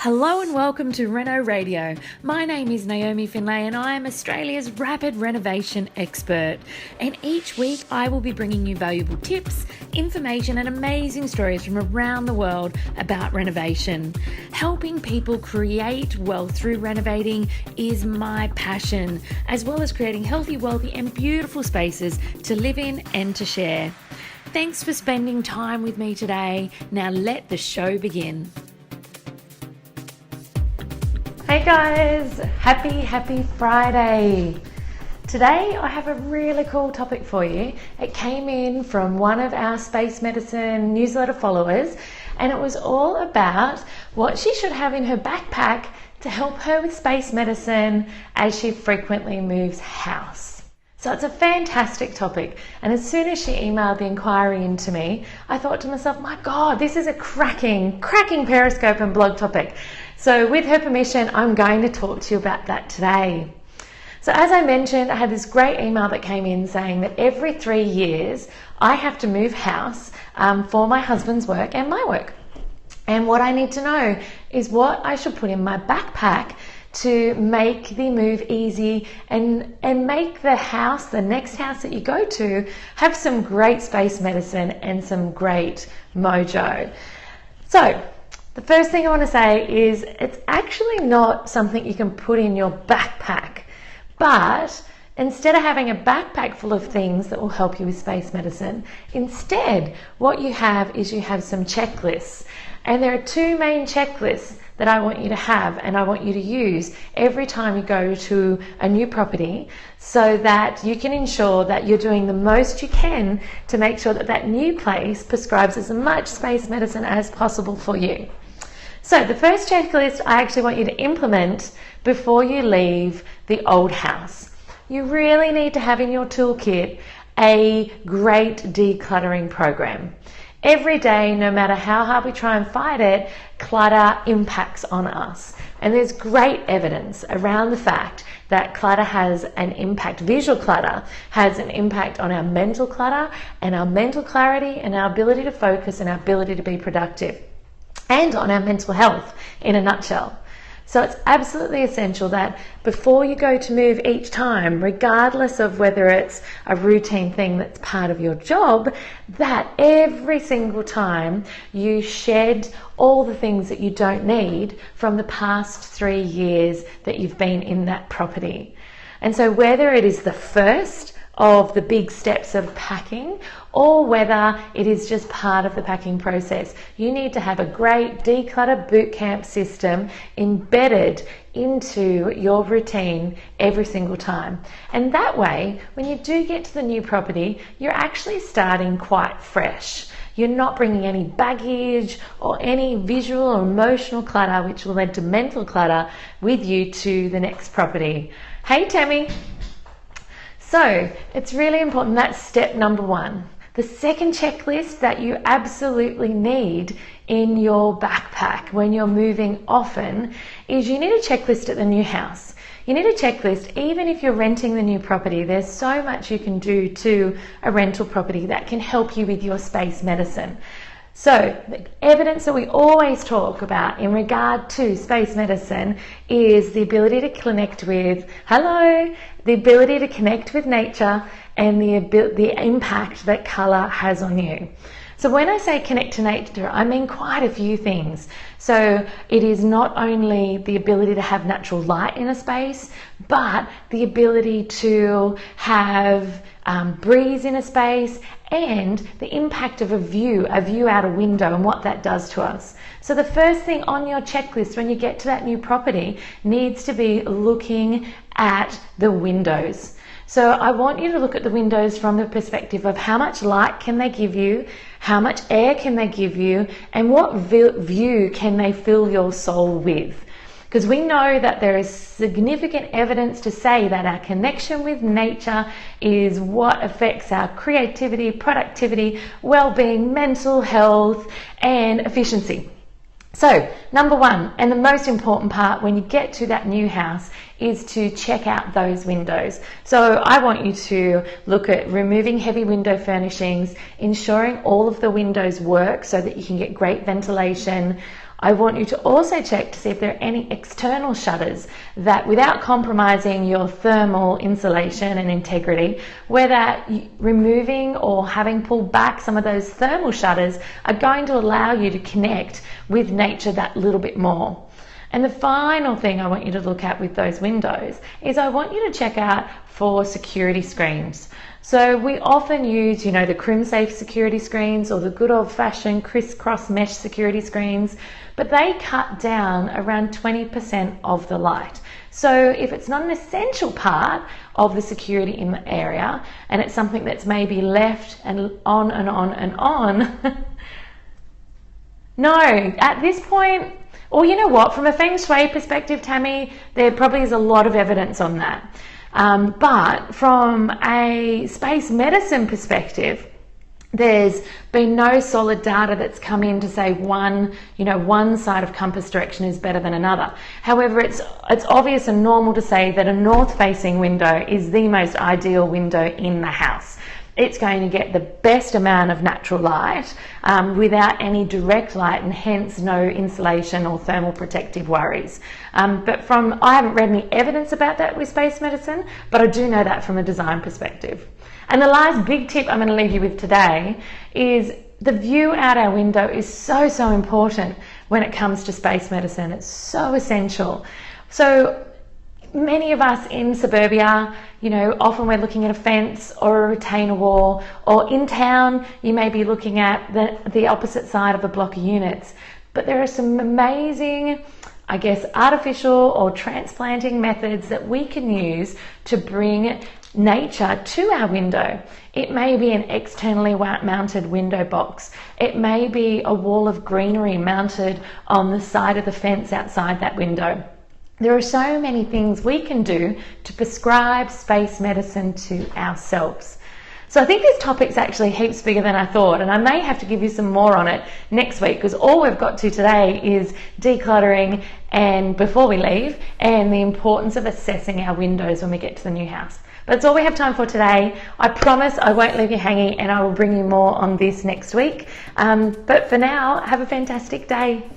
Hello and welcome to Reno Radio. My name is Naomi Findlay and I am Australia's rapid renovation expert. And each week I will be bringing you valuable tips, information and amazing stories from around the world about renovation. Helping people create wealth through renovating is my passion, as well as creating healthy, wealthy and beautiful spaces to live in and to share. Thanks for spending time with me today. Now let the show begin. Hey guys, happy Friday. Today I have a really cool topic for you. It came in from one of our Space Medicine newsletter followers, and it was all about what she should have in her backpack to help her with space medicine as she frequently moves house. So it's a fantastic topic, and as soon as she emailed the inquiry into me, I thought to myself, my God, this is a cracking Periscope and blog topic. So with her permission, I'm going to talk to you about that today. So as I mentioned, I had this great email that came in saying that every 3 years I have to move house for my husband's work and my work. And what I need to know is what I should put in my backpack to make the move easy and make the house, the next house that you go to, have some great space medicine and some great mojo. So the first thing I want to say is it's actually not something you can put in your backpack, but instead of having a backpack full of things that will help you with space medicine, instead what you have is you have some checklists. And there are two main checklists that I want you to have and I want you to use every time you go to a new property, so that you can ensure that you're doing the most you can to make sure that that new place prescribes as much space medicine as possible for you. So the first checklist I actually want you to implement before you leave the old house. You really need to have in your toolkit a great decluttering program. Every day, no matter how hard we try and fight it, clutter impacts on us. And there's great evidence around the fact that clutter has an impact, visual clutter has an impact on our mental clutter and our mental clarity and our ability to focus and our ability to be productive, and on our mental health in a nutshell. So it's absolutely essential that before you go to move each time, regardless of whether it's a routine thing that's part of your job, that every single time you shed all the things that you don't need from the past 3 years that you've been in that property. And so whether it is the first of the big steps of packing, or whether it is just part of the packing process, you need to have a great declutter bootcamp system embedded into your routine every single time. And that way, when you do get to the new property, you're actually starting quite fresh. You're not bringing any baggage or any visual or emotional clutter, which will lead to mental clutter, with you to the next property. Hey Tammy! So it's really important. That's step number one. The second checklist that you absolutely need in your backpack when you're moving often is you need a checklist at the new house. You need a checklist even if you're renting the new property. There's so much you can do to a rental property that can help you with your space medicine. So the evidence that we always talk about in regard to space medicine is the ability to connect with, the ability to connect with nature and the impact that colour has on you. So when I say connect to nature, I mean quite a few things. So it is not only the ability to have natural light in a space, but the ability to have breeze in a space, and the impact of a view out a window and what that does to us. So the first thing on your checklist when you get to that new property needs to be looking at the windows. So I want you to look at the windows from the perspective of how much light can they give you, how much air can they give you, and what view can they fill your soul with. Because we know that there is significant evidence to say that our connection with nature is what affects our creativity, productivity, well-being, mental health, and efficiency. So, number one, and the most important part when you get to that new house, is to check out those windows. So I want you to look at removing heavy window furnishings, ensuring all of the windows work so that you can get great ventilation. I want you to also check to see if there are any external shutters that, without compromising your thermal insulation and integrity, whether removing or having pulled back some of those thermal shutters are going to allow you to connect with nature that little bit more. And the final thing I want you to look at with those windows is I want you to check out for security screens. So we often use, the crim-safe security screens or the good old-fashioned crisscross mesh security screens, but they cut down around 20% of the light. So if it's not an essential part of the security in the area and it's something that's maybe left and on and on and on, no, at this point, or you know what, from a feng shui perspective, Tammy, there probably is a lot of evidence on that. But from a space medicine perspective, there's been no solid data that's come in to say one side of compass direction is better than another. However, it's obvious and normal to say that a north-facing window is the most ideal window in the house. It's going to get the best amount of natural light without any direct light, and hence no insulation or thermal protective worries. But I haven't read any evidence about that with space medicine, but I do know that from a design perspective. And the last big tip I'm going to leave you with today is the view out our window is so, so important when it comes to space medicine. It's so essential. So many of us in suburbia, often we're looking at a fence or a retainer wall, or in town, you may be looking at the opposite side of a block of units. But there are some amazing, artificial or transplanting methods that we can use to bring nature to our window. It may be an externally mounted window box. It may be a wall of greenery mounted on the side of the fence outside that window. There are so many things we can do to prescribe space medicine to ourselves. So I think this topic's actually heaps bigger than I thought, and I may have to give you some more on it next week, because all we've got to today is decluttering and before we leave, and the importance of assessing our windows when we get to the new house. But that's all we have time for today. I promise I won't leave you hanging, and I will bring you more on this next week. But for now, have a fantastic day.